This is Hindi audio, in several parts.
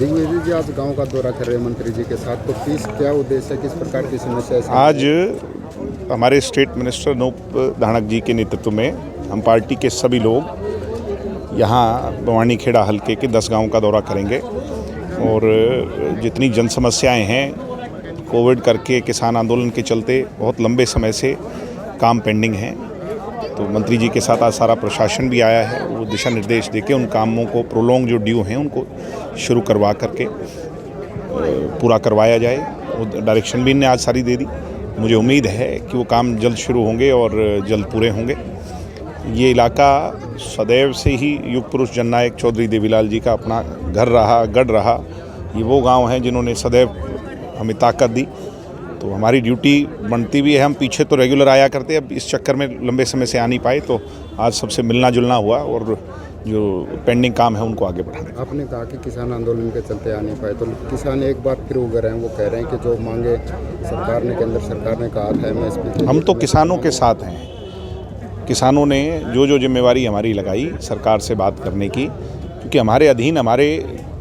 दिग्विजय जी आज गांव का दौरा कर रहे हैं मंत्री जी के साथ, तो क्या उद्देश्य है, किस प्रकार की समस्या है? आज हमारे स्टेट मिनिस्टर अनूप धानक जी के नेतृत्व में हम पार्टी के सभी लोग यहाँ बवानी खेड़ा हल्के के 10 गांव का दौरा करेंगे और जितनी जन समस्याएँ हैं, कोविड करके किसान आंदोलन के चलते बहुत लंबे समय से काम पेंडिंग हैं, तो मंत्री जी के साथ आज सारा प्रशासन भी आया है। वो दिशा निर्देश देके उन कामों को प्रोलॉन्ग जो ड्यू हैं उनको शुरू करवा करके पूरा करवाया जाए। वो डायरेक्शन भी इनने आज सारी दे दी। मुझे उम्मीद है कि वो काम जल्द शुरू होंगे और जल्द पूरे होंगे। ये इलाका सदैव से ही युग पुरुष जननायक चौधरी देवीलाल जी का अपना घर रहा, गढ़ रहा। ये वो गांव हैं जिन्होंने सदैव हमें ताकत दी, तो हमारी ड्यूटी बनती भी है। हम पीछे तो रेगुलर आया करते, अब इस चक्कर में लंबे समय से आ नहीं पाए, तो आज सबसे मिलना जुलना हुआ और जो पेंडिंग काम है उनको आगे बढ़ाने। आपने कहा कि किसान आंदोलन के चलते आ नहीं पाए, तो किसान एक बार फिर उगर हैं। वो कह रहे हैं कि जो मांगे सरकार ने, केंद्र सरकार ने कहा था MSP, हम तो किसानों के साथ हैं। किसानों ने जो जिम्मेवारी हमारी लगाई सरकार से बात करने की, क्योंकि हमारे अधीन हमारे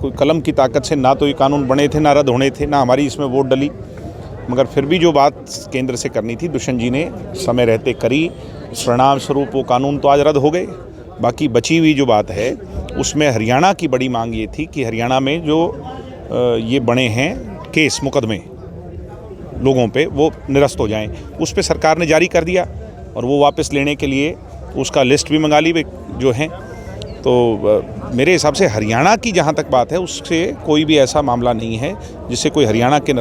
कोई कलम की ताकत से ना तो ये कानून बने थे, ना रद्द होने थे, ना हमारी इसमें वोट डली, मगर फिर भी जो बात केंद्र से करनी थी दुष्यंत जी ने समय रहते करी। परिणाम स्वरूप वो कानून तो आज रद्द हो गए। बाकी बची हुई जो बात है उसमें हरियाणा की बड़ी मांग ये थी कि हरियाणा में जो ये बने हैं केस मुकदमे लोगों पे, वो निरस्त हो जाएं। उस पे सरकार ने जारी कर दिया और वो वापस लेने के लिए उसका लिस्ट भी मंगा ली जो हैं। तो मेरे हिसाब से हरियाणा की जहाँ तक बात है, उससे कोई भी ऐसा मामला नहीं है जिससे कोई हरियाणा के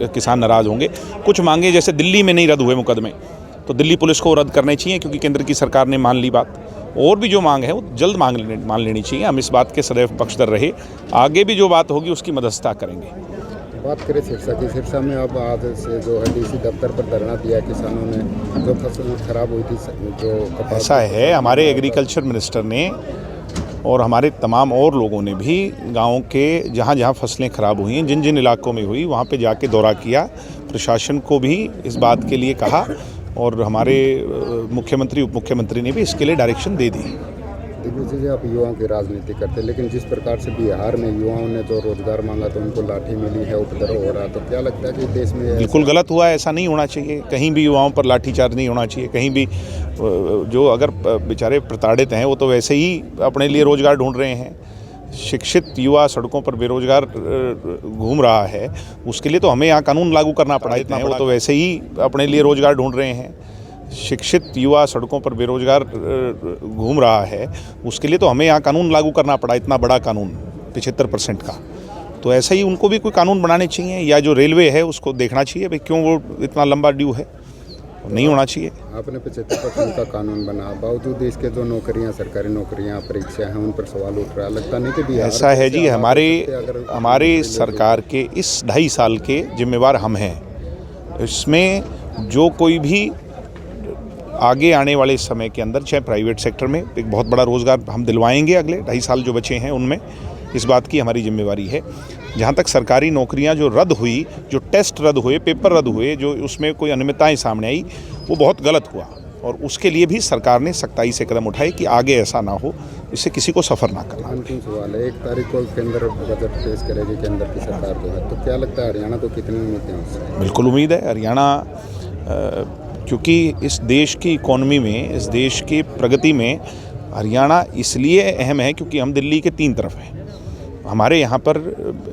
किसान नाराज़ होंगे। कुछ मांगे जैसे दिल्ली में नहीं रद्द हुए मुकदमे, तो दिल्ली पुलिस को रद्द करने चाहिए, क्योंकि केंद्र की सरकार ने मान ली बात। और भी जो मांग है वो जल्द मान लेनी चाहिए। हम इस बात के सदैव पक्षधर रहे। आगे भी जो बात होगी उसकी मध्यस्थता करेंगे। बात करें सिरसा की, सिरसा में अब आज से जो है DC दफ्तर पर धरना दिया किसानों ने, जो फसल खराब हुई थी, जो ऐसा है, हमारे एग्रीकल्चर मिनिस्टर ने और हमारे तमाम और लोगों ने भी गाँव के जहाँ जहाँ फसलें ख़राब हुई हैं, जिन जिन इलाकों में हुई, वहाँ पे जाके दौरा किया। प्रशासन को भी इस बात के लिए कहा और हमारे मुख्यमंत्री उप मुख्यमंत्री ने भी इसके लिए डायरेक्शन दे दी। दिग्विजय जी, आप युवाओं की राजनीति करते हैं, लेकिन जिस प्रकार से बिहार में युवाओं ने जो रोजगार मांगा तो उनको लाठी मिली है, उपद्रव हो रहा, तो क्या लगता है कि देश में बिल्कुल गलत हुआ है। ऐसा नहीं होना चाहिए। कहीं भी युवाओं पर लाठीचार्ज नहीं होना चाहिए। कहीं भी जो अगर बेचारे प्रताड़ित हैं वो तो वैसे ही अपने लिए रोजगार ढूंढ रहे हैं। शिक्षित युवा सड़कों पर बेरोजगार घूम रहा है, उसके लिए तो हमें यहाँ कानून लागू करना पड़ा। इतना वो तो वैसे ही अपने लिए रोजगार ढूंढ रहे हैं। शिक्षित युवा सड़कों पर बेरोजगार घूम रहा है, उसके लिए तो हमें यहाँ कानून लागू करना पड़ा, इतना बड़ा कानून 75% का। तो ऐसा ही उनको भी कोई कानून बनाने चाहिए, या जो रेलवे है उसको देखना चाहिए भाई क्यों वो इतना लंबा ड्यू है, नहीं होना चाहिए। आपने 75% का कानून बना, बावजूद इसके जो नौकरियां, सरकारी नौकरियां, परीक्षा हैं, उन पर सवाल उठ रहा है। लगता नहीं कि बिहार ऐसा है जी, हमारे सरकार के इस 2.5 साल के जिम्मेवार हम हैं। इसमें जो कोई भी आगे आने वाले समय के अंदर, चाहे प्राइवेट सेक्टर में, एक बहुत बड़ा रोज़गार हम दिलवाएंगे। अगले 2.5 साल जो बचे हैं उनमें इस बात की हमारी जिम्मेवारी है। जहाँ तक सरकारी नौकरियाँ जो रद्द हुई, जो टेस्ट रद्द हुए, पेपर रद्द हुए, जो उसमें कोई अनियमितताएँ सामने आई, वो बहुत गलत हुआ और उसके लिए भी सरकार ने सख्ताई से कदम उठाए कि आगे ऐसा ना हो, इससे किसी को सफ़र ना करना। अंतिम सवाल है, 1 तारीख को केंद्र बजट पेश करेगी केंद्र की सरकार जो है, तो क्या लगता है हरियाणा को कितनी उम्मीदें हैं उससे? बिल्कुल उम्मीद है। हरियाणा क्योंकि इस देश की इकोनॉमी में, इस देश की प्रगति में हरियाणा इसलिए अहम है क्योंकि हम दिल्ली के 3 तरफ हैं। हमारे यहाँ पर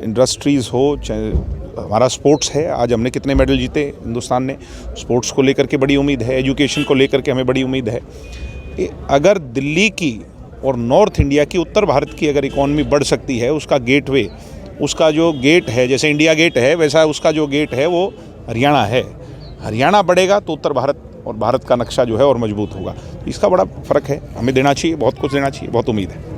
इंडस्ट्रीज़ हो, चाहे हमारा स्पोर्ट्स है। आज हमने कितने मेडल जीते हिंदुस्तान ने। स्पोर्ट्स को लेकर के बड़ी उम्मीद है, एजुकेशन को लेकर के हमें बड़ी उम्मीद है कि अगर दिल्ली की और नॉर्थ इंडिया की, उत्तर भारत की अगर इकोनॉमी बढ़ सकती है, उसका गेटवे, उसका जो गेट है, जैसे इंडिया गेट है वैसा उसका जो गेट है वो हरियाणा है। हरियाणा बढ़ेगा तो उत्तर भारत और भारत का नक्शा जो है और मजबूत होगा। इसका बड़ा फ़र्क है, हमें देना चाहिए, बहुत कुछ देना चाहिए, बहुत उम्मीद है।